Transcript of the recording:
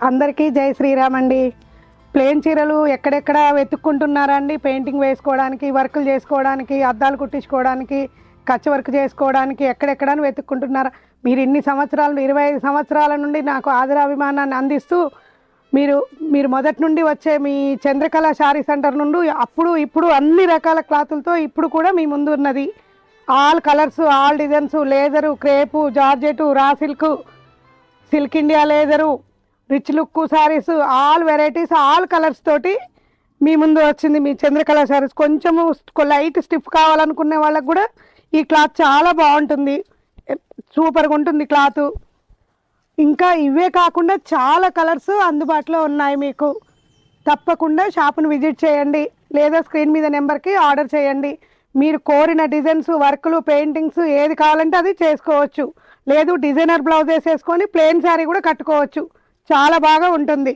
అందరికీ జై శ్రీరామ్ అండి. ప్లేన్ చీరలు ఎక్కడెక్కడ వెతుక్కుంటున్నారండి? పెయింటింగ్ వేసుకోవడానికి, వర్కులు చేసుకోవడానికి, అద్దాలు కుట్టించుకోవడానికి, కచ్చ వర్క్ చేసుకోవడానికి ఎక్కడెక్కడని వెతుక్కుంటున్నారా? మీరు ఇన్ని సంవత్సరాలు 25 సంవత్సరాల నుండి నాకు ఆదరాభిమానాన్ని అందిస్తూ మీరు మొదటి నుండి వచ్చే మీ చంద్రకళ శారీ సెంటర్ నుండి ఇప్పుడు అన్ని రకాల క్లాతులతో ఇప్పుడు కూడా మీ ముందు ఉన్నది. All colours, all designs, leather, crepe, georgette, raw silk, silk India leather, rich look saris, all varieties, all colours తోటి మీ ముందు వచ్చింది మీ చంద్రకళ శారీస్. కొంచెము లైట్ స్టిఫ్ కావాలనుకునే వాళ్ళకు కూడా ఈ క్లాత్ చాలా బాగుంటుంది, సూపర్గా ఉంటుంది క్లాత్. ఇంకా ఇవే కాకుండా చాలా కలర్స్ అందుబాటులో ఉన్నాయి మీకు. తప్పకుండా షాపును విజిట్ చేయండి లేదా స్క్రీన్ మీద నెంబర్కి ఆర్డర్ చేయండి. మీరు కోరిన డిజైన్స్, వర్కులు, పెయింటింగ్స్ ఏది కావాలంటే అది చేసుకోవచ్చు. లేదు డిజైనర్ బ్లౌజ్ వేసేసుకొని ప్లెయిన్ శారీ కూడా కట్టుకోవచ్చు. చాలా బాగా ఉంటుంది.